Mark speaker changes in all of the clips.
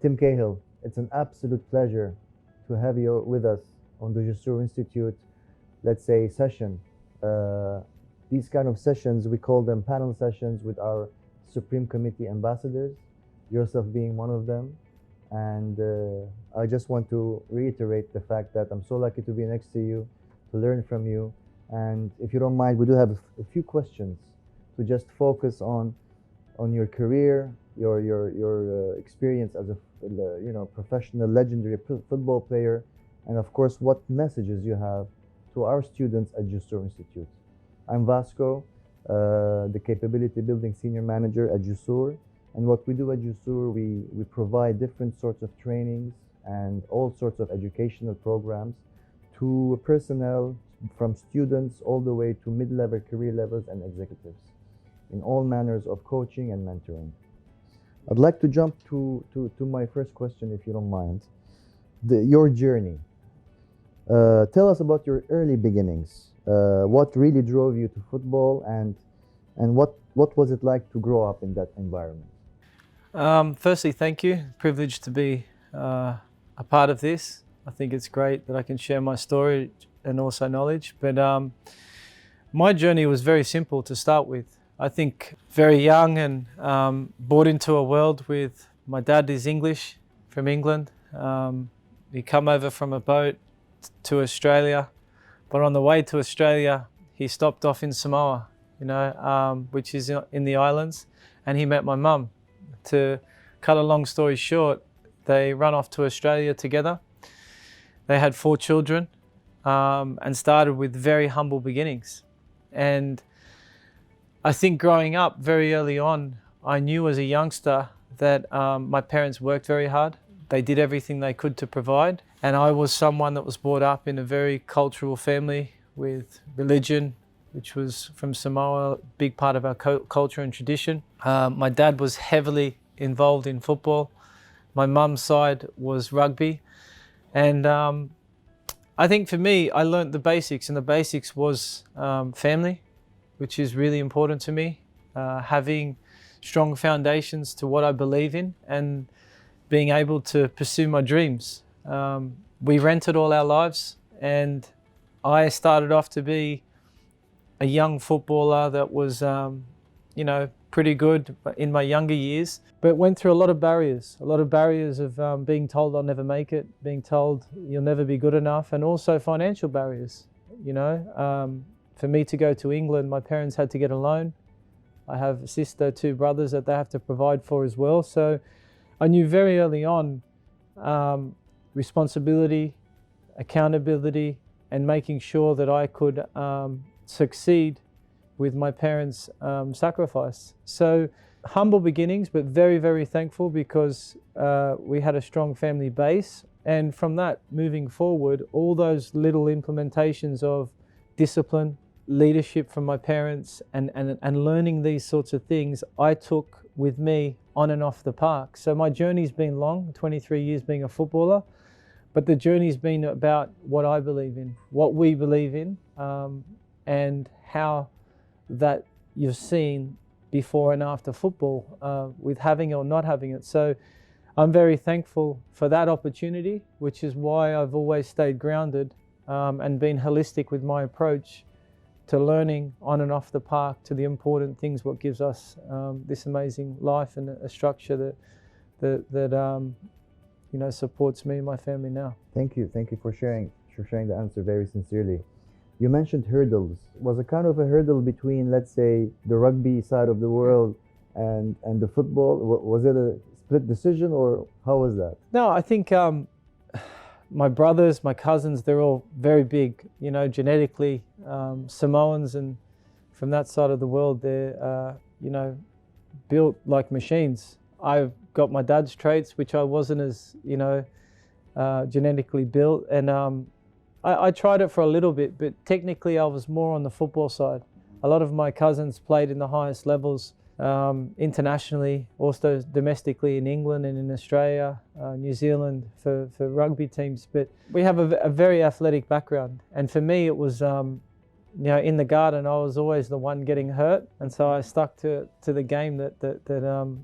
Speaker 1: Tim Cahill, it's an absolute pleasure to have you with us on the Jussur Institute, let's say, session. These kind of sessions, we call them panel sessions with our Supreme Committee ambassadors, yourself being one of them. And I just want to reiterate the fact that I'm so lucky to be next to you, to learn from you. And if you don't mind, we do have a few questions to just focus on your career, your experience as a professional, legendary football player, and of course, what messages you have to our students at Jussur Institute. I'm Vasco, the Capability Building Senior Manager at Jussur. And what we do at Jussur, we provide different sorts of trainings and all sorts of educational programs to personnel, from students all the way to mid-level career levels and executives, in all manners of coaching and mentoring. I'd like to jump to my first question, if you don't mind. Your journey. Tell us about your early beginnings. What really drove you to football, and what was it like to grow up in that environment?
Speaker 2: Firstly, thank you. Privileged to be a part of this. I think it's great that I can share my story and also knowledge. But my journey was very simple to start with. I think very young and brought into a world with, my dad is English, from England. He come over from a boat to Australia, but on the way to Australia, he stopped off in Samoa, which is in the islands, and he met my mum. To cut a long story short, they run off to Australia together. They had 4 children and started with very humble beginnings. And I think growing up very early on, I knew as a youngster that my parents worked very hard. They did everything they could to provide. And I was someone that was brought up in a very cultural family with religion, which was from Samoa, a big part of our culture and tradition. My dad was heavily involved in football. My mum's side was rugby. And I think for me, I learned the basics, and the basics was family, which is really important to me. Having strong foundations to what I believe in and being able to pursue my dreams. We rented all our lives, and I started off to be a young footballer that was, pretty good in my younger years, but went through a lot of barriers of being told I'll never make it, being told you'll never be good enough, and also financial barriers. For me to go to England, my parents had to get a loan. I have a sister, 2 brothers that they have to provide for as well. So I knew very early on responsibility, accountability, and making sure that I could succeed with my parents' sacrifice. So humble beginnings, but very, very thankful because we had a strong family base. And from that, moving forward, all those little implementations of discipline, leadership from my parents, and learning these sorts of things, I took with me on and off the park. So my journey's been long, 23 years being a footballer, but the journey's been about what I believe in, what we believe in, and how that you've seen before and after football, with having or not having it. So I'm very thankful for that opportunity, which is why I've always stayed grounded and been holistic with my approach to learning on and off the park, to the important things, what gives us this amazing life and a structure that supports me and my family now.
Speaker 1: Thank you for sharing the answer very sincerely. You mentioned hurdles. Was it kind of a hurdle between, let's say, the rugby side of the world and the football? Was it a split decision, or how was that?
Speaker 2: No, I think my brothers, my cousins, they're all very big, genetically Samoans, and from that side of the world, they're, built like machines. I've got my dad's traits, which I wasn't as, genetically built. And I tried it for a little bit, but technically I was more on the football side. A lot of my cousins played in the highest levels internationally, also domestically in England and in Australia, New Zealand for rugby teams. But we have a very athletic background. And for me, it was in the garden, I was always the one getting hurt, and so I stuck to the game that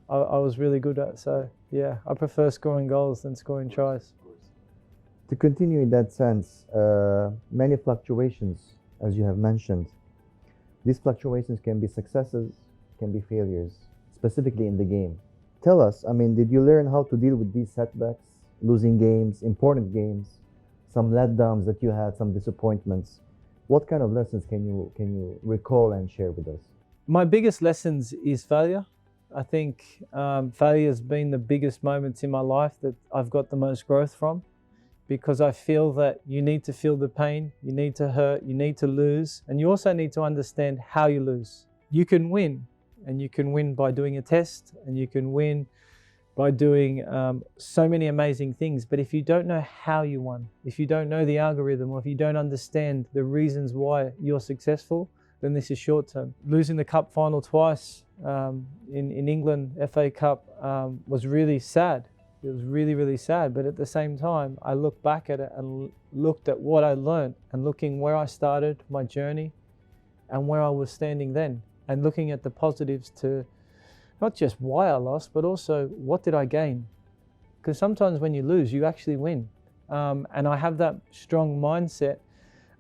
Speaker 2: I was really good at. So yeah, I prefer scoring goals than scoring tries.
Speaker 1: To continue in that sense, many fluctuations, as you have mentioned. These fluctuations can be successes, can be failures, specifically in the game. Tell us, I mean, did you learn how to deal with these setbacks, losing games, important games, some letdowns that you had, some disappointments? What kind of lessons can you recall and share with us?
Speaker 2: My biggest lessons is failure. I think failure has been the biggest moments in my life that I've got the most growth from, because I feel that you need to feel the pain, you need to hurt, you need to lose, and you also need to understand how you lose. You can win, and you can win by doing a test, and you can win by doing so many amazing things. But if you don't know how you won, if you don't know the algorithm, or if you don't understand the reasons why you're successful, then this is short term. Losing the cup final twice in England, FA Cup, was really sad. It was really, really sad. But at the same time, I looked back at it and looked at what I learned, and looking where I started my journey and where I was standing then, and looking at the positives to not just why I lost, but also what did I gain? Because sometimes when you lose, you actually win. And I have that strong mindset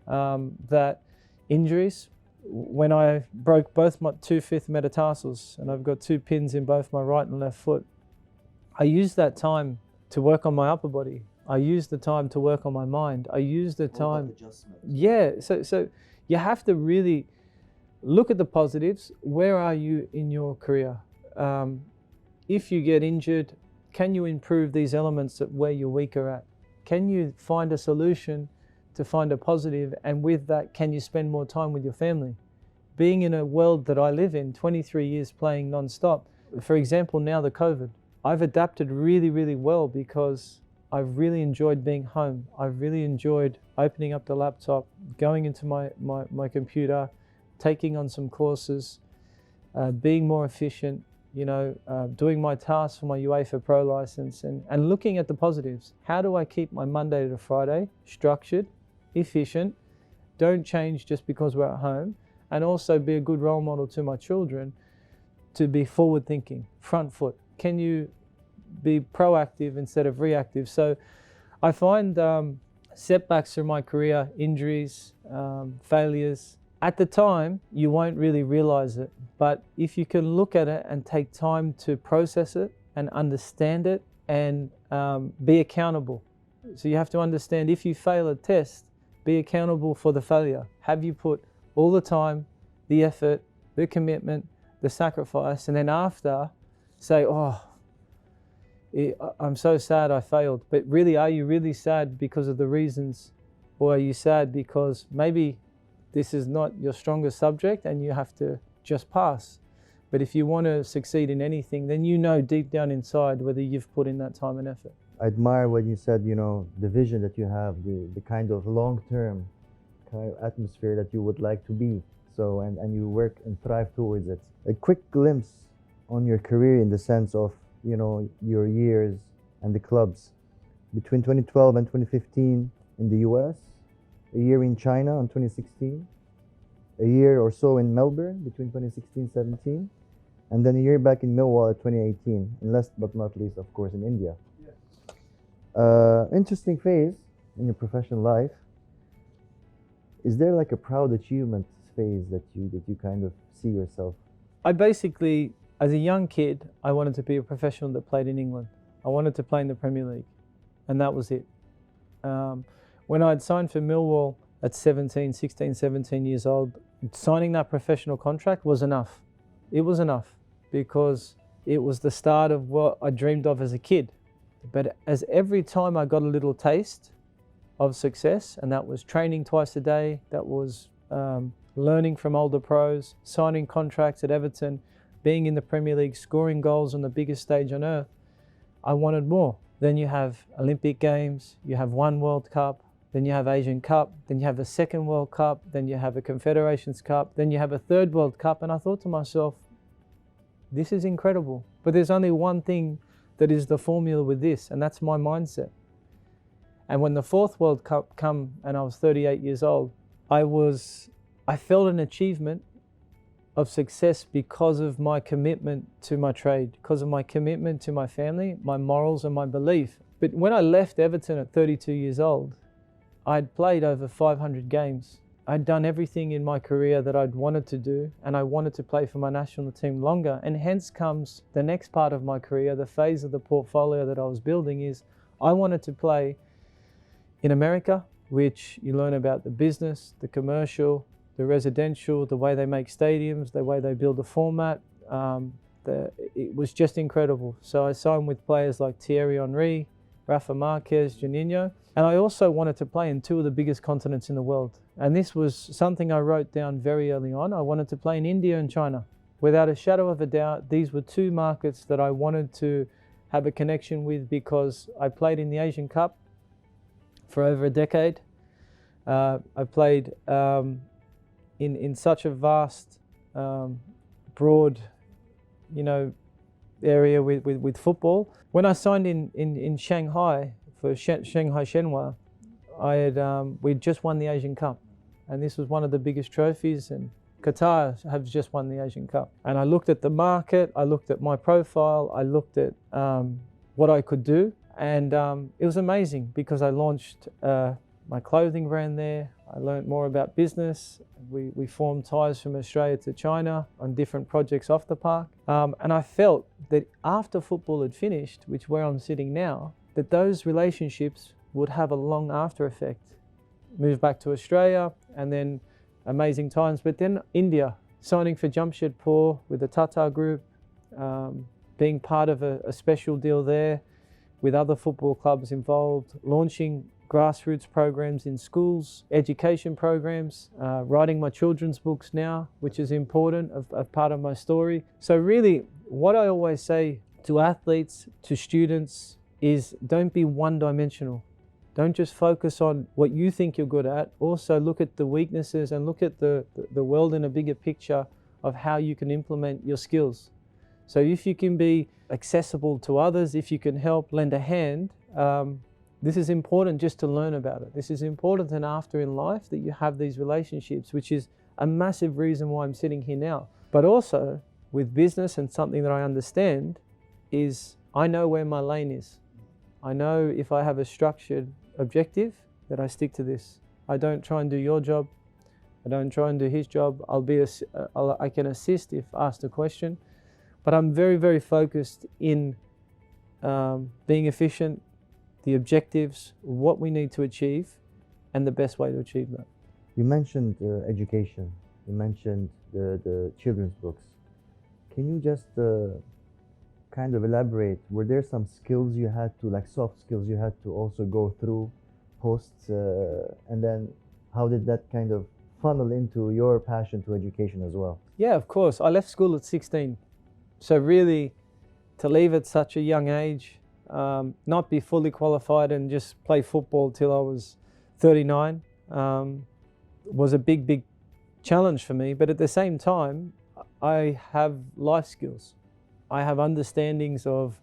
Speaker 2: that injuries, when I broke both my 2 fifth metatarsals, and I've got 2 pins in both my right and left foot, I used that time to work on my upper body. I used the time to work on my mind. I used the time. Yeah, so you have to really look at the positives. Where are you in your career? If you get injured, can you improve these elements at where you're weaker at? Can you find a solution to find a positive? And with that, can you spend more time with your family? Being in a world that I live in, 23 years playing non-stop, for example, now the COVID, I've adapted really, really well because I've really enjoyed being home. I've really enjoyed opening up the laptop, going into my computer, taking on some courses, being more efficient, doing my tasks for my UEFA Pro license, and looking at the positives. How do I keep my Monday to Friday structured, efficient, don't change just because we're at home, and also be a good role model to my children to be forward thinking, front foot. Can you be proactive instead of reactive? So I find setbacks through my career, injuries, failures, at the time you won't really realize it, but if you can look at it and take time to process it and understand it and be accountable. So you have to understand, if you fail a test, be accountable for the failure. Have you put all the time, the effort, the commitment, the sacrifice, and then after say, oh, I'm so sad I failed. But really, are you really sad because of the reasons, or are you sad because maybe this is not your strongest subject and you have to just pass? But if you want to succeed in anything, then you know deep down inside whether you've put in that time and effort.
Speaker 1: I admire when you said, the vision that you have, the kind of long-term kind of atmosphere that you would like to be. So, and you work and thrive towards it. A quick glimpse on your career in the sense of, your years and the clubs. Between 2012 and 2015 in the US, a year in China in 2016, a year or so in Melbourne between 2016-17, and then a year back in Millwall at 2018, and last but not least, of course, in India. Interesting phase in your professional life. Is there like a proud achievement phase that you kind of see yourself?
Speaker 2: I basically, as a young kid, I wanted to be a professional that played in England. I wanted to play in the Premier League, and that was it. When I'd signed for Millwall at 16, 17 years old, signing that professional contract was enough. It was enough because it was the start of what I dreamed of as a kid. But as every time I got a little taste of success, and that was training twice a day, that was learning from older pros, signing contracts at Everton, being in the Premier League, scoring goals on the biggest stage on earth, I wanted more. Then you have Olympic Games, you have one World Cup, then you have Asian Cup, then you have a second World Cup, then you have a Confederations Cup, then you have a third World Cup, and I thought to myself, this is incredible. But there's only one thing that is the formula with this, and that's my mindset. And when the fourth World Cup come and I was 38 years old, I I felt an achievement of success because of my commitment to my trade, because of my commitment to my family, my morals and my belief. But when I left Everton at 32 years old, I'd played over 500 games. I'd done everything in my career that I'd wanted to do, and I wanted to play for my national team longer. And hence comes the next part of my career, the phase of the portfolio that I was building is I wanted to play in America, which you learn about the business, the commercial, the residential, the way they make stadiums, the way they build a format. It was just incredible. So I signed with players like Thierry Henry, Rafa Marquez, Juninho, and I also wanted to play in two of the biggest continents in the world. And this was something I wrote down very early on. I wanted to play in India and China. Without a shadow of a doubt, these were two markets that I wanted to have a connection with because I played in the Asian Cup for over a decade. I played in such a vast, broad, area with football. When I signed in Shanghai for Shanghai Shenhua, we'd just won the Asian Cup, and this was one of the biggest trophies. And Qatar have just won the Asian Cup. And I looked at the market, I looked at my profile, I looked at what I could do, and it was amazing because I launched my clothing brand there. I learned more about business. We formed ties from Australia to China on different projects off the park. And I felt that after football had finished, which where I'm sitting now, that those relationships would have a long after effect. Moved back to Australia and then amazing times. But then India, signing for Jamshedpur with the Tata Group, being part of a special deal there with other football clubs involved, launching grassroots programs in schools, education programs, writing my children's books now, which is important, a part of my story. So really, what I always say to athletes, to students, is don't be one-dimensional. Don't just focus on what you think you're good at. Also look at the weaknesses and look at the world in a bigger picture of how you can implement your skills. So if you can be accessible to others, if you can help lend a hand, this is important just to learn about it. This is important and after in life that you have these relationships, which is a massive reason why I'm sitting here now. But also with business, and something that I understand is I know where my lane is. I know if I have a structured objective that I stick to this. I don't try and do your job. I don't try and do his job. I can assist if asked a question, but I'm very, very focused in being efficient, the objectives, what we need to achieve, and the best way to achieve that.
Speaker 1: You mentioned education. You mentioned the children's books. Can you just kind of elaborate? Were there some skills you had to, like soft skills, you had to also go through posts, and then how did that kind of funnel into your passion to education as well?
Speaker 2: Yeah, of course. I left school at 16. So really, to leave at such a young age, not be fully qualified and just play football till I was 39 was a big challenge for me. But at the same time, I have life skills. I have understandings of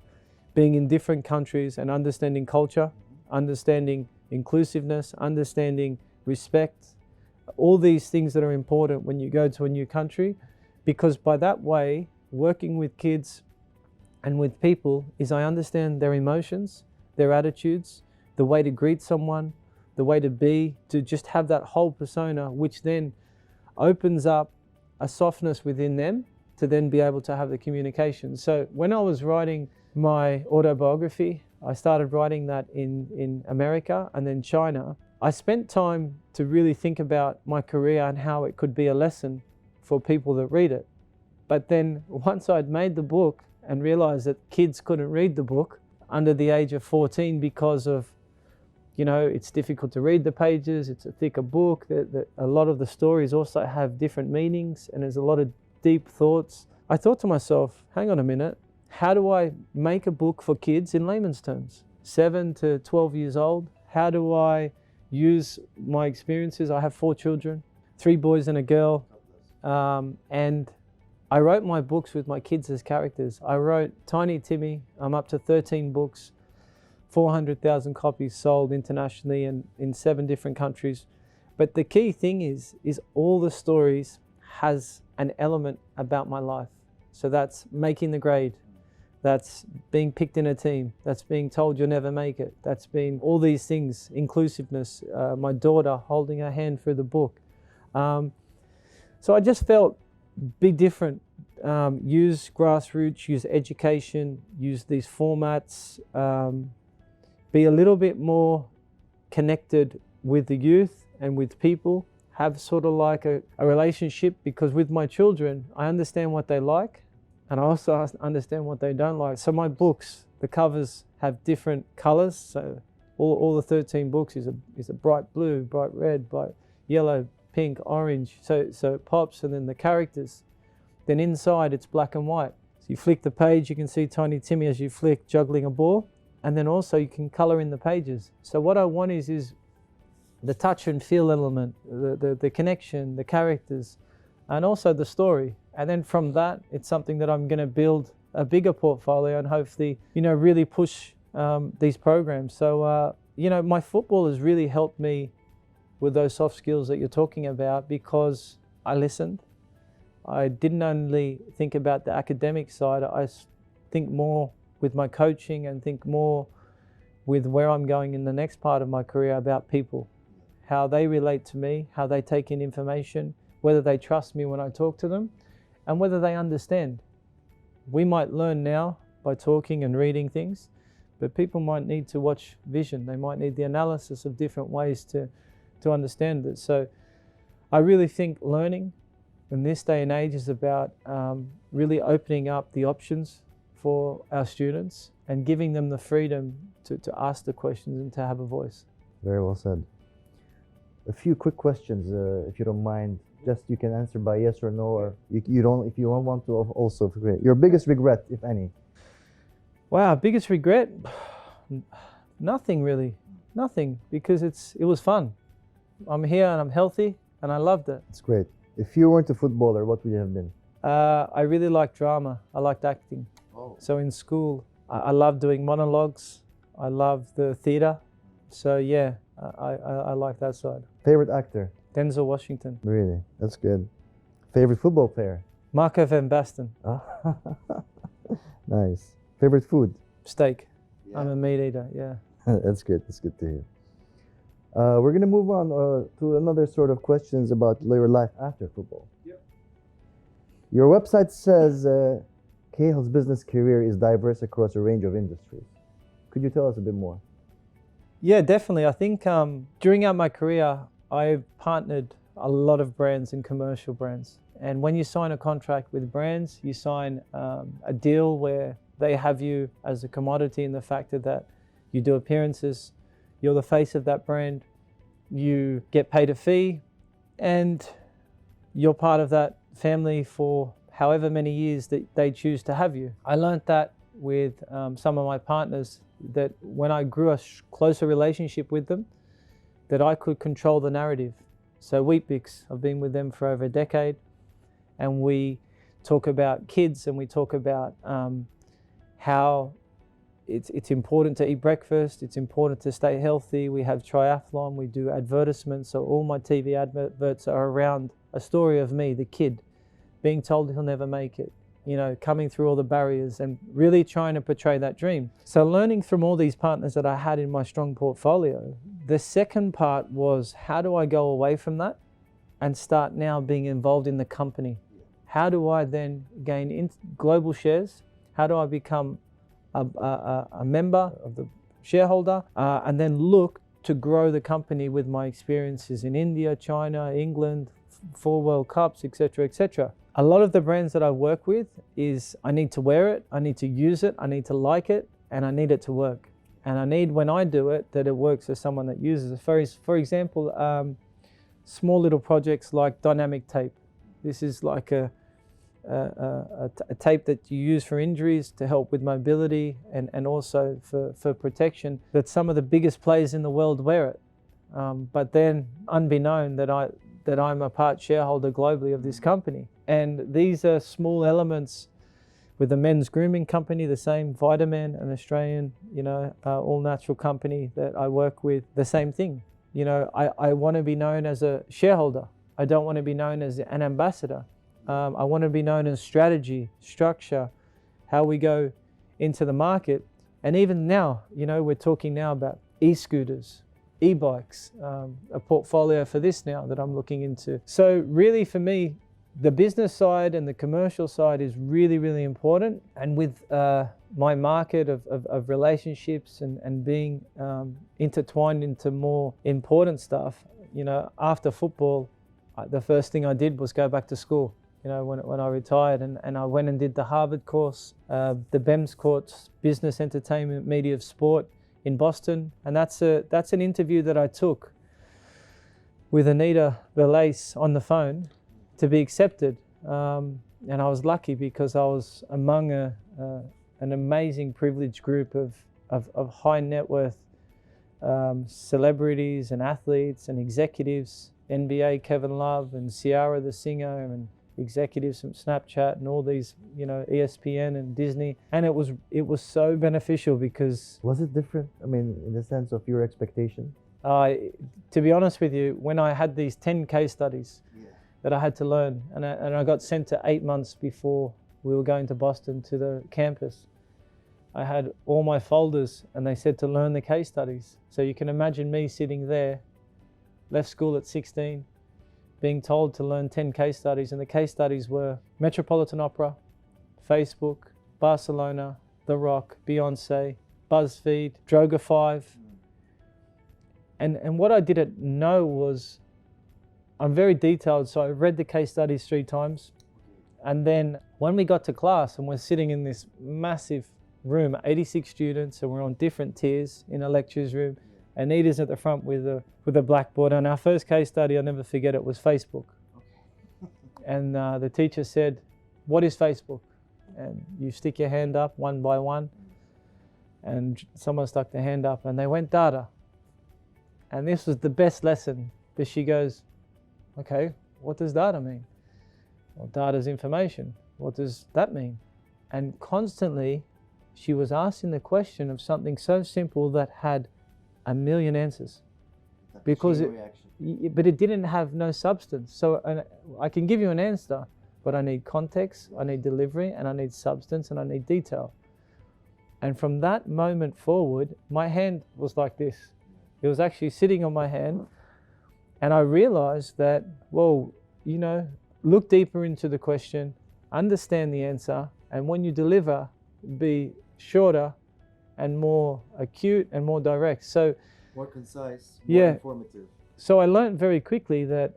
Speaker 2: being in different countries and understanding culture, understanding inclusiveness, understanding respect, all these things that are important when you go to a new country, because by that way, working with kids and with people is I understand their emotions, their attitudes, the way to greet someone, the way to be, to just have that whole persona, which then opens up a softness within them to then be able to have the communication. So when I was writing my autobiography, I started writing that in America and then China. I spent time to really think about my career and how it could be a lesson for people that read it. But then once I'd made the book and realized that kids couldn't read the book under the age of 14 because of, it's difficult to read the pages, it's a thicker book, a lot of the stories also have different meanings and there's a lot of deep thoughts. I thought to myself, hang on a minute, how do I make a book for kids in layman's terms? 7 to 12 years old, how do I use my experiences? I have 4 children, 3 boys and a girl, and I wrote my books with my kids as characters. I wrote Tiny Timmy. I'm up to 13 books, 400,000 copies sold internationally and in 7 different countries. But the key thing is all the stories has an element about my life. So that's making the grade, that's being picked in a team, that's being told you'll never make it, that's been all these things, inclusiveness, my daughter holding her hand through the book. So I just felt be different, use grassroots, use education, use these formats, be a little bit more connected with the youth and with people, have sort of like a relationship, because with my children, I understand what they like and I also understand what they don't like. So my books, the covers have different colors. So all the 13 books is a bright blue, bright red, bright yellow, pink, orange. So it pops, and then the characters. Then inside it's black and white. So you flick the page, you can see Tiny Timmy as you flick juggling a ball. And then also you can color in the pages. So what I want is the touch and feel element, the connection, the characters, and also the story. And then from that, it's something that I'm going to build a bigger portfolio and hopefully, really push these programs. So, my football has really helped me with those soft skills that you're talking about, because I listened. I didn't only think about the academic side, I think more with my coaching and think more with where I'm going in the next part of my career about people, how they relate to me, how they take in information, whether they trust me when I talk to them, and whether they understand. We might learn now by talking and reading things, but people might need to watch vision. They might need the analysis of different ways to understand it. So I really think learning in this day and age is about really opening up the options for our students and giving them the freedom to ask the questions and to have a voice.
Speaker 1: Very well said. A few quick questions, if you don't mind. Just you can answer by yes or no, or you don't. If you don't want to, also your biggest regret, if any.
Speaker 2: Wow, biggest regret? Nothing really, nothing, because it was fun. I'm here and I'm healthy and I loved it.
Speaker 1: It's great. If you weren't a footballer, what would you have been?
Speaker 2: I really liked drama. I liked acting.
Speaker 1: Oh.
Speaker 2: So in school, I loved doing monologues. I loved the theater. So yeah, I like that side.
Speaker 1: Favorite actor?
Speaker 2: Denzel Washington.
Speaker 1: Really? That's good. Favorite football player?
Speaker 2: Marco van Basten.
Speaker 1: Nice. Favorite food?
Speaker 2: Steak.
Speaker 1: Yeah.
Speaker 2: I'm a meat eater, yeah.
Speaker 1: That's good. That's good to hear. We're going to move on to another sort of questions about your life after football.
Speaker 2: Yep.
Speaker 1: Your website says Cahill's business career is diverse across a range of industries. Could you tell us a bit more?
Speaker 2: Yeah, definitely. I think during my career, I've partnered a lot of brands and commercial brands. And when you sign a contract with brands, you sign a deal where they have you as a commodity in the factor that you do appearances, you're the face of that brand, you get paid a fee, and you're part of that family for however many years that they choose to have you. I learned that with some of my partners, that when I grew a closer relationship with them, that I could control the narrative. So Weet-Bix, I've been with them for over a decade, and we talk about kids and we talk about how it's important to eat breakfast, it's important to stay healthy. We have triathlon, we do advertisements, so all my TV adverts are around a story of me, the kid, being told he'll never make it, coming through all the barriers and really trying to portray that dream. So learning from all these partners that I had in my strong portfolio, the second part was, how do I go away from that and start now being involved in the company? How do I then gain global shares? How do I become a member of the shareholder and then look to grow the company with my experiences in India, China, England, 4 World Cups, etc., etc. A lot of the brands that I work with is I need to wear it, I need to use it, I need to like it, and I need it to work. And I need, when I do it, that it works as someone that uses it. For example, small little projects like dynamic tape. This is like a tape that you use for injuries to help with mobility and also for protection, that some of the biggest players in the world wear it. But then unbeknown that I'm a part shareholder globally of this company. And these are small elements with the men's grooming company, the same, Vitamin, an Australian, all natural company that I work with, the same thing. You know, I want to be known as a shareholder. I don't want to be known as an ambassador. I want to be known as strategy, structure, how we go into the market. And even now, you know, we're talking now about e-scooters, e-bikes, a portfolio for this now that I'm looking into. So really for me, the business side and the commercial side is really, really important. And with my market of relationships and being intertwined into more important stuff, you know, after football, the first thing I did was go back to school. You know, when I retired, and I went and did the Harvard course, the BEMS course, Business, Entertainment, Media of Sport in Boston. And that's an interview that I took with Anita Belace on the phone to be accepted. And I was lucky because I was among an amazing privileged group of high net worth celebrities and athletes and executives, NBA Kevin Love and Ciara the singer and executives from Snapchat and all these, you know, ESPN and Disney. And it was so beneficial because...
Speaker 1: Was it different? I mean, in the sense of your expectation?
Speaker 2: To be honest with you, when I had these 10 case studies that I had to learn, and I got sent to 8 months before we were going to Boston to the campus, I had all my folders and they said to learn the case studies. So you can imagine me sitting there, left school at 16, being told to learn 10 case studies, and the case studies were Metropolitan Opera, Facebook, Barcelona, The Rock, Beyonce, BuzzFeed, Droga 5. And what I didn't know was, I'm very detailed, so I read the case studies 3 times. And then when we got to class and we're sitting in this massive room, 86 students, and we're on different tiers in a lectures room, Anita's at the front with a blackboard. And our first case study, I'll never forget it, was Facebook. And the teacher said, "What is Facebook?" And you stick your hand up one by one. And someone stuck their hand up and they went, "Data." And this was the best lesson. But she goes, "Okay, what does data mean?" Well, data's information. What does that mean? And constantly she was asking the question of something so simple that had a million answers, because but it didn't have no substance. So I can give you an answer, but I need context, I need delivery, and I need substance, and I need detail. And from that moment forward, my hand was like this. It was actually sitting on my hand, and I realized that, well, you know, look deeper into the question, understand the answer, and when you deliver, be shorter and more acute and more direct. So
Speaker 1: more concise, more informative.
Speaker 2: So I learned very quickly that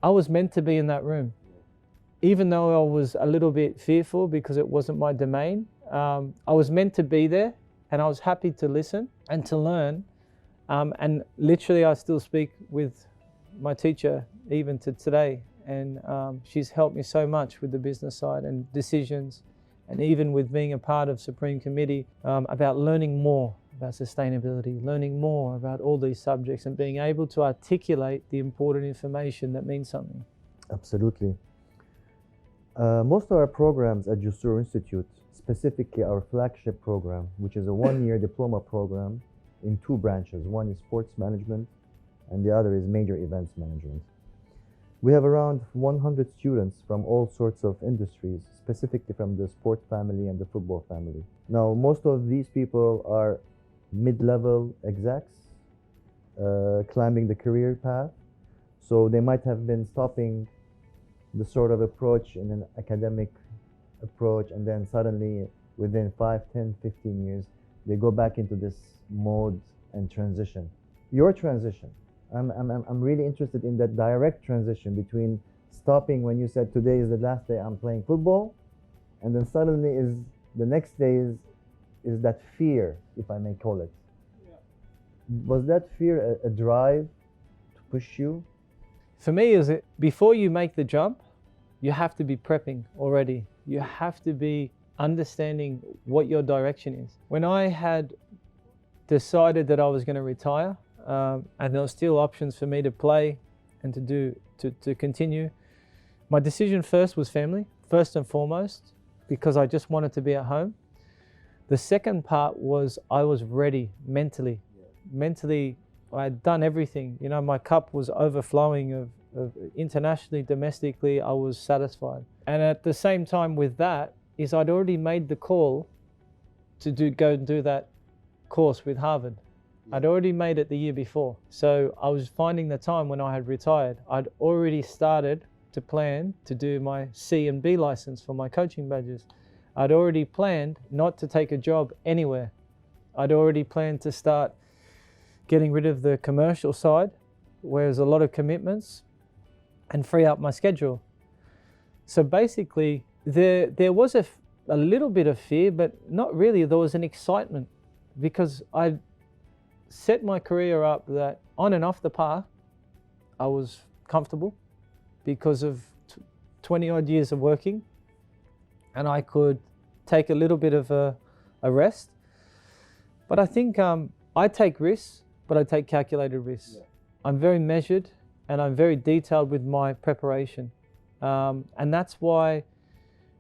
Speaker 2: I was meant to be in that room. Even though I was a little bit fearful because it wasn't my domain, I was meant to be there, and I was happy to listen and to learn. And literally I still speak with my teacher even to today, and she's helped me so much with the business side and decisions, and even with being a part of Supreme Committee, about learning more about sustainability, learning more about all these subjects, and being able to articulate the important information that means something.
Speaker 1: Absolutely. Most of our programs at Jussur Institute, specifically our flagship program, which is a one-year diploma program in 2 branches. One is sports management and the other is major events management. We have around 100 students from all sorts of industries, specifically from the sport family and the football family. Now, most of these people are mid-level execs, climbing the career path. So they might have been stopping the sort of approach in an academic approach, and then suddenly within 5, 10, 15 years, they go back into this mode and transition. Your transition, I'm really interested in that direct transition between stopping when you said today is the last day I'm playing football, and then suddenly is the next day is that fear, if I may call it. Yeah. Was that fear a drive to push you?
Speaker 2: For me, is it before you make the jump, you have to be prepping already. You have to be understanding what your direction is. When I had decided that I was going to retire, and there were still options for me to play and to continue, my decision first was family, first and foremost, because I just wanted to be at home. The second part was I was ready mentally. Mentally, I'd done everything. You know, my cup was overflowing of internationally, domestically, I was satisfied. And at the same time with that is I'd already made the call to go and do that course with Harvard. I'd already made it the year before. So I was finding the time when I had retired. I'd already started to plan to do my C and B license for my coaching badges. I'd already planned not to take a job anywhere. I'd already planned to start getting rid of the commercial side, where there's a lot of commitments, and free up my schedule. So basically, there was a little bit of fear, but not really. There was an excitement because I'd set my career up that on and off the path, I was comfortable because of 20 odd years of working, and I could take a little bit of a rest. But I think I take risks, but I take calculated risks. Yeah. I'm very measured and I'm very detailed with my preparation. And that's why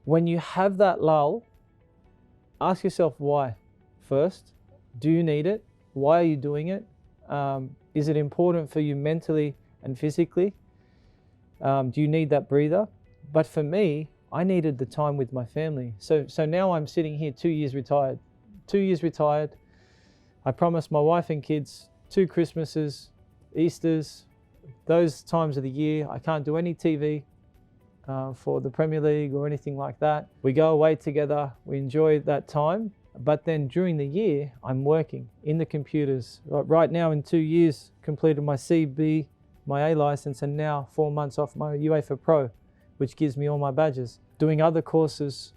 Speaker 2: when you have that lull, ask yourself why first. Do you need it? Why are you doing it? Is it important for you mentally and physically? Do you need that breather? But for me, I needed the time with my family. So now I'm sitting here 2 years retired. 2 years retired. I promised my wife and kids 2 Christmases, Easters, those times of the year. I can't do any TV for the Premier League or anything like that. We go away together, we enjoy that time. But then during the year, I'm working in the computers. Right now in 2 years, completed my CB, my A license, and now 4 months off my UEFA Pro, which gives me all my badges. Doing other courses,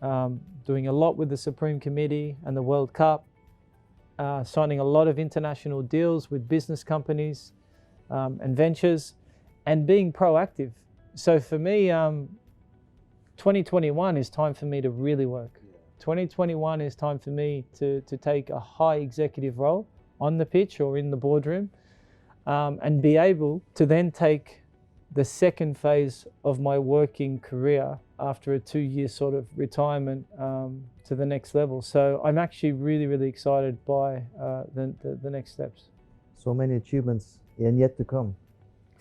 Speaker 2: doing a lot with the Supreme Committee and the World Cup, signing a lot of international deals with business companies and ventures, and being proactive. So for me, 2021 is time for me to really work. 2021 is time for me to take a high executive role on the pitch or in the boardroom, and be able to then take the second phase of my working career after a 2-year sort of retirement to the next level. So I'm actually really, really excited by the next steps.
Speaker 1: So many achievements and yet to come.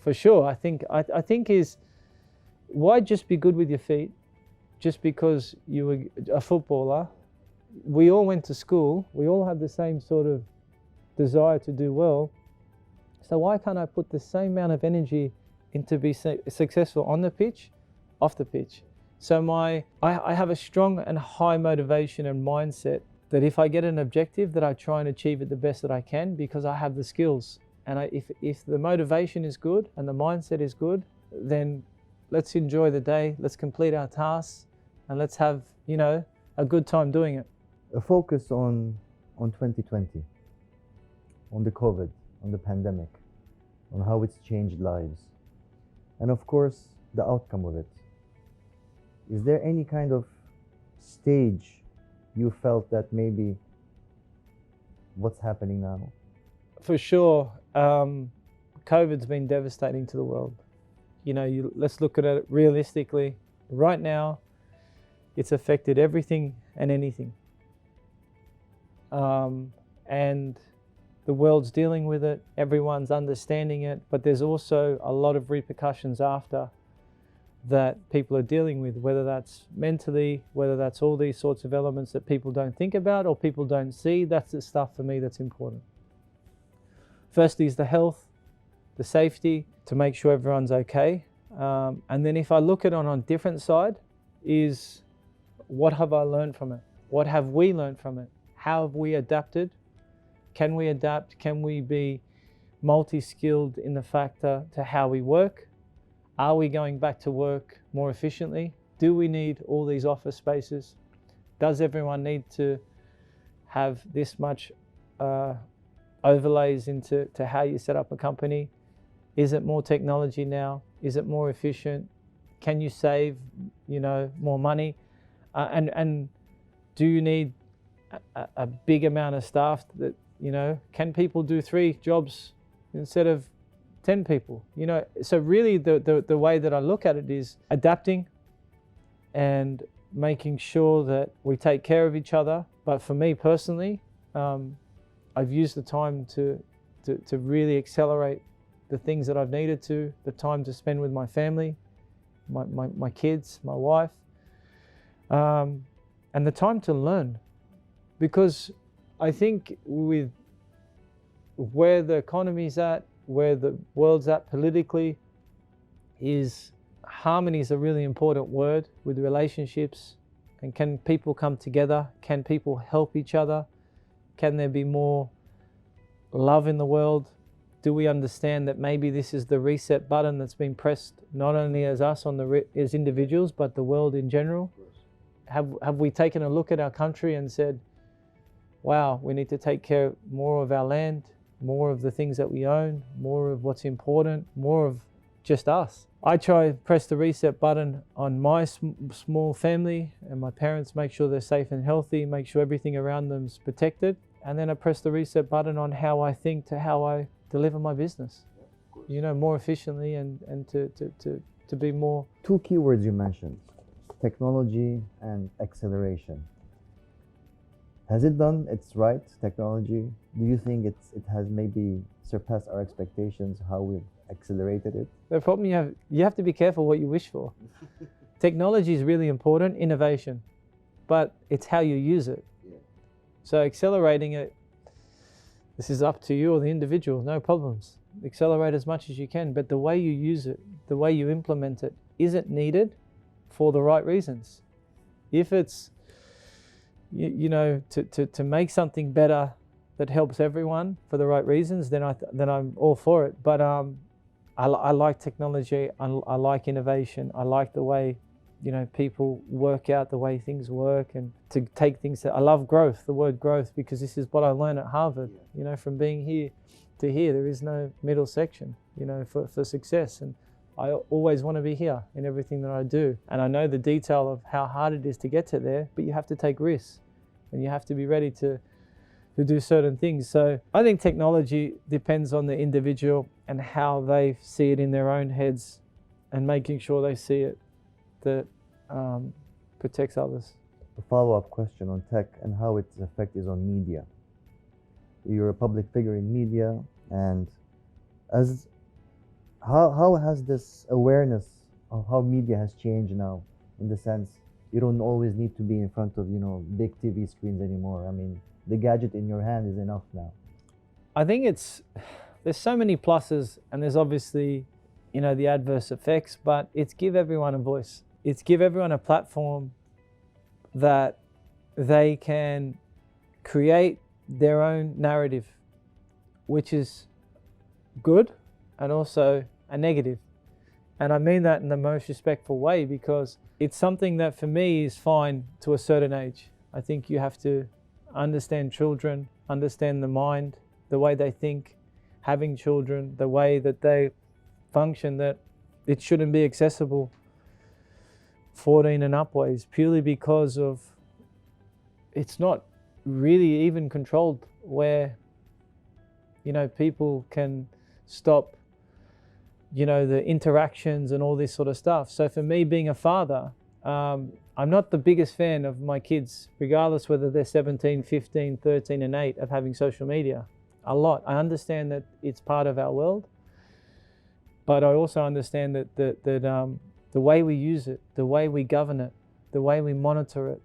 Speaker 2: For sure. I think is, why just be good with your feet just because you were a footballer? We all went to school. We all have the same sort of desire to do well. So why can't I put the same amount of energy into be successful on the pitch, off the pitch? So I have a strong and high motivation and mindset that if I get an objective, that I try and achieve it the best that I can, because I have the skills. And if the motivation is good and the mindset is good, then let's enjoy the day, let's complete our tasks, and let's have, a good time doing it.
Speaker 1: A focus on 2020, on the COVID, on the pandemic, on how it's changed lives, and of course, the outcome of it. Is there any kind of stage you felt that maybe what's happening now?
Speaker 2: For sure, COVID's been devastating to the world. Let's look at it realistically. Right now, it's affected everything and anything. And the world's dealing with it, everyone's understanding it, but there's also a lot of repercussions after that people are dealing with, whether that's mentally, whether that's all these sorts of elements that people don't think about or people don't see. That's the stuff for me that's important. Firstly is the health, the safety, to make sure everyone's okay. And then if I look at it on a different side, is what have I learned from it? What have we learned from it? How have we adapted? Can we adapt? Can we be multi-skilled in the factor to how we work? Are we going back to work more efficiently? Do we need all these office spaces? Does everyone need to have this much overlays into how you set up a company? Is it more technology now? Is it more efficient? Can you save, more money? And do you need a big amount of staff that, can people do 3 jobs instead of 10 people? So really the way that I look at it is adapting and making sure that we take care of each other. But for me personally, I've used the time to to really accelerate the things that I've needed to, the time to spend with my family, my kids, my wife, and the time to learn. Because I think with where the economy's at, where the world's at politically, is harmony is a really important word with relationships. And can people come together? Can people help each other? Can there be more love in the world? Do we understand that maybe this is the reset button that's been pressed not only as us as individuals, but the world in general? Have we taken a look at our country and said, wow, we need to take care more of our land, more of the things that we own, more of what's important, more of just us? I try to press the reset button on my small family and my parents, make sure they're safe and healthy, make sure everything around them's protected. And then I press the reset button on how I think to how I deliver my business, you know, more efficiently and to be more.
Speaker 1: Two keywords you mentioned, technology and acceleration. Has it done its right, technology? Do you think it has maybe surpassed our expectations, how we've accelerated it?
Speaker 2: The problem you have to be careful what you wish for. Technology is really important, innovation, but it's how you use it. Yeah. So accelerating it, this is up to you or the individual, no problems. Accelerate as much as you can, but the way you use it, the way you implement it, is it needed for the right reasons? If it's, you know, to make something better that helps everyone for the right reasons, then I'm all for it. But I like technology, I like innovation, I like the way, you know, people work out the way things work, and to take things I love growth, the word growth, because this is what I learned at Harvard, you know, from being here to here, there is no middle section, you know, for success. And I always want to be here in everything that I do. And I know the detail of how hard it is to get to there, but you have to take risks and you have to be ready to do certain things. So I think technology depends on the individual and how they see it in their own heads, and making sure they see it that protects others.
Speaker 1: A follow-up question on tech and how its effect is on media. You're a public figure in media, and how has this awareness of how media has changed now, in the sense you don't always need to be in front of, you know, big TV screens anymore? I mean, the gadget in your hand is enough now.
Speaker 2: I think there's so many pluses, and there's obviously, you know, the adverse effects, but it's give everyone a voice. It's give everyone a platform that they can create their own narrative, which is good and also a negative. And I mean that in the most respectful way, because it's something that for me is fine to a certain age. I think you have to understand children, understand the mind, the way they think, having children, the way that they function, that it shouldn't be accessible 14 and upwards, purely because of it's not really even controlled where, you know, people can stop, you know, the interactions and all this sort of stuff. So for me, being a father, I'm not the biggest fan of my kids, regardless whether they're 17, 15, 13 and 8, of having social media. A lot. I understand that it's part of our world, but I also understand that the way we use it, the way we govern it, the way we monitor it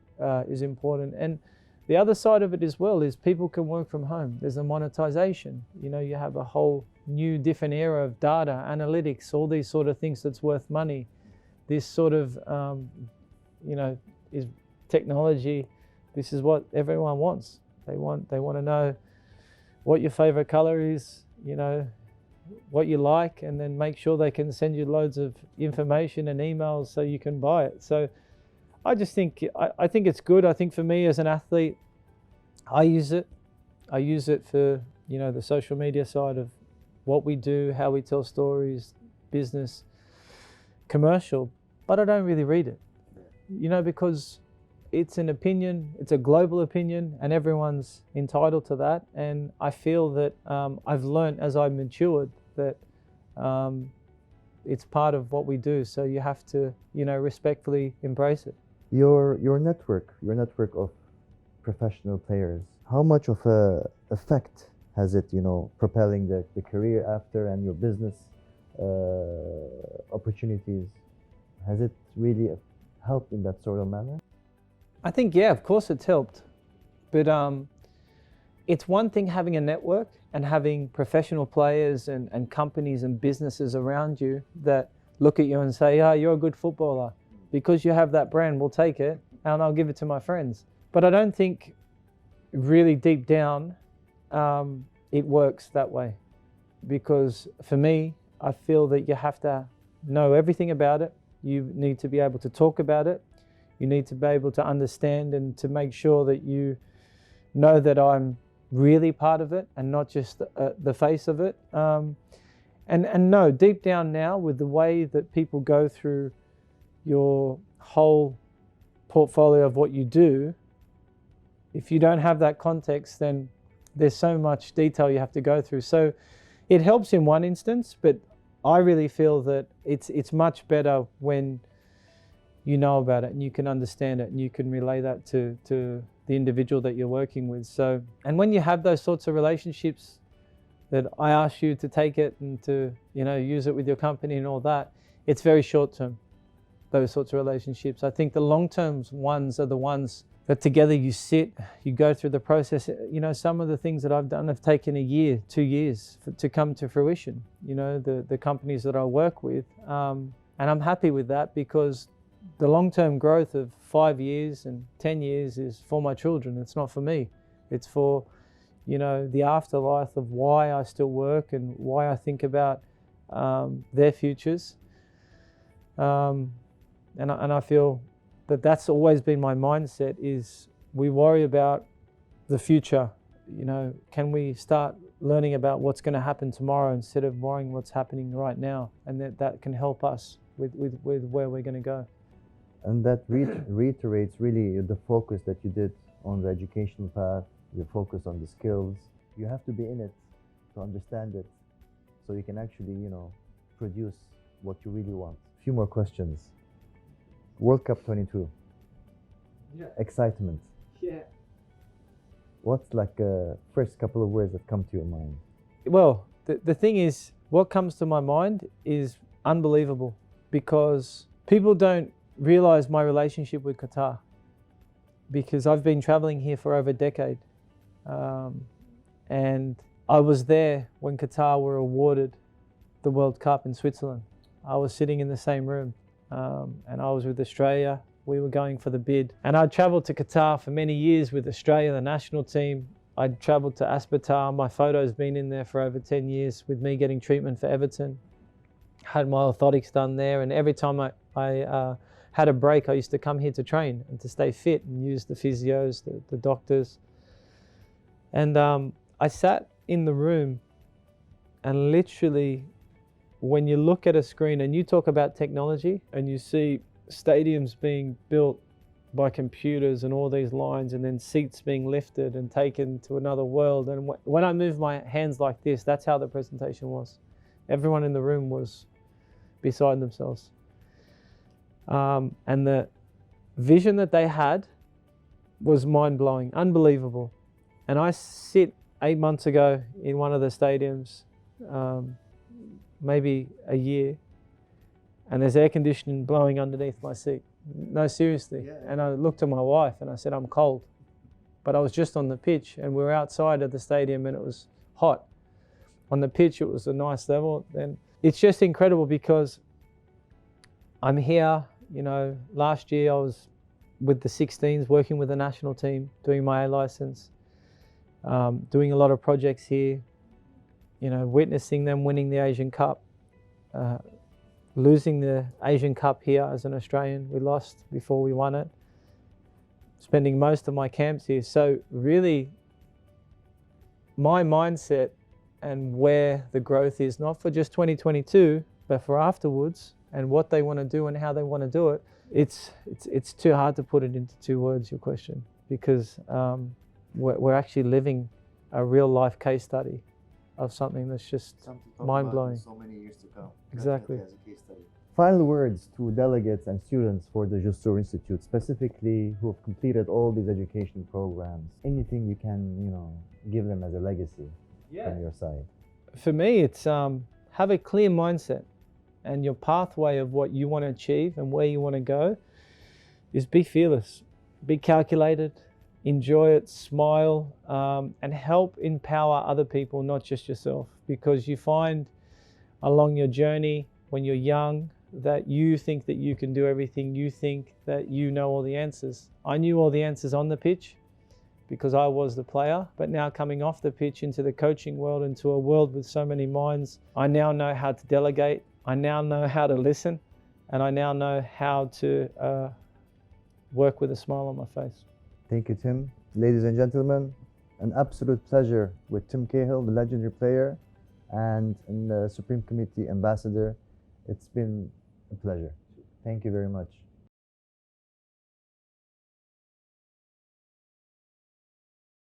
Speaker 2: is important. And the other side of it as well is people can work from home. There's a monetization. You know, you have a whole new different era of data, analytics, all these sort of things that's worth money. This sort of, you know, is technology. This is what everyone wants. They want to know what your favorite color is, you know, what you like, and then make sure they can send you loads of information and emails so you can buy it. So I just think, I think it's good. I think for me as an athlete, I use it. I use it for, you know, the social media side of what we do, how we tell stories, business, commercial, but I don't really read it, you know, because it's an opinion, it's a global opinion, and everyone's entitled to that. And I feel that I've learned as I've matured that it's part of what we do. So you have to, you know, respectfully embrace it.
Speaker 1: Your network of professional players, how much of a effect Has it, propelling the career after and your business opportunities? Has it really helped in that sort of manner?
Speaker 2: I think, yeah, of course it's helped. But it's one thing having a network and having professional players and companies and businesses around you that look at you and say, oh, you're a good footballer. Because you have that brand, we'll take it and I'll give it to my friends. But I don't think really deep down it works that way. Because for me, I feel that you have to know everything about it. You need to be able to talk about it. You need to be able to understand and to make sure that you know that I'm really part of it and not just the face of it. And no, deep down now, with the way that people go through your whole portfolio of what you do, if you don't have that context, then there's so much detail you have to go through. So it helps in one instance, but I really feel that it's much better when you know about it and you can understand it and you can relay that to the individual that you're working with. So, and when you have those sorts of relationships that I ask you to take it and to, use it with your company and all that, it's very short term, those sorts of relationships. I think the long-term ones are the ones that together you sit, you go through the process. Some of the things that I've done have taken a year, 2 years to come to fruition, the companies that I work with. And I'm happy with that because the long-term growth of 5 years and 10 years is for my children. It's not for me. It's for, the afterlife of why I still work and why I think about their futures. And I feel that that's always been my mindset, is we worry about the future. Can we start learning about what's going to happen tomorrow instead of worrying what's happening right now? And that can help us with where we're going to go.
Speaker 1: And that reiterates really the focus that you did on the educational path, your focus on the skills. You have to be in it to understand it so you can actually, produce what you really want. A few more questions. World Cup 22.
Speaker 2: Yeah.
Speaker 1: Excitement.
Speaker 2: Yeah.
Speaker 1: What's first couple of words that come to your mind?
Speaker 2: Well, the thing is, what comes to my mind is unbelievable, because people don't realize my relationship with Qatar, because I've been traveling here for over a decade. And I was there when Qatar were awarded the World Cup in Switzerland. I was sitting in the same room. And I was with Australia. We were going for the bid. And I traveled to Qatar for many years with Australia, the national team. I traveled to Aspetar. My photo's been in there for over 10 years with me getting treatment for Everton. Had my orthotics done there. And every time I had a break, I used to come here to train and to stay fit and use the physios, the doctors. And I sat in the room, and literally, when you look at a screen and you talk about technology and you see stadiums being built by computers and all these lines, and then seats being lifted and taken to another world. And when I move my hands like this, that's how the presentation was. Everyone in the room was beside themselves. And the vision that they had was mind-blowing, unbelievable. And I sit 8 months ago in one of the stadiums, maybe a year, and there's air conditioning blowing underneath my seat. No, seriously. Yeah. And I looked at my wife and I said, I'm cold. But I was just on the pitch, and we were outside of the stadium and it was hot. On the pitch, it was a nice level. And it's just incredible because I'm here, last year I was with the 16s, working with the national team, doing my A license, doing a lot of projects here, witnessing them winning the Asian Cup, losing the Asian Cup here as an Australian. We lost before we won it. Spending most of my camps here. So really, my mindset and where the growth is, not for just 2022, but for afterwards, and what they want to do and how they want to do it, it's too hard to put it into 2 words, your question, because we're actually living a real life case study of something that's just mind-blowing.
Speaker 1: So many years to come.
Speaker 2: Exactly.
Speaker 1: As a case study. Final words to delegates and students for the Jussur Institute, specifically who have completed all these education programs. Anything you can, give them as a legacy. from your side.
Speaker 2: For me, it's have a clear mindset, and your pathway of what you want to achieve and where you want to go is be fearless, be calculated, enjoy it, smile, and help empower other people, not just yourself. Because you find along your journey when you're young that you think that you can do everything, you think that you know all the answers. I knew all the answers on the pitch because I was the player, but now coming off the pitch into the coaching world, into a world with so many minds, I now know how to delegate, I now know how to listen, and I now know how to work with a smile on my face.
Speaker 1: Thank you, Tim. Ladies and gentlemen, an absolute pleasure with Tim Cahill, the legendary player and the Supreme Committee Ambassador. It's been a pleasure. Thank you very much.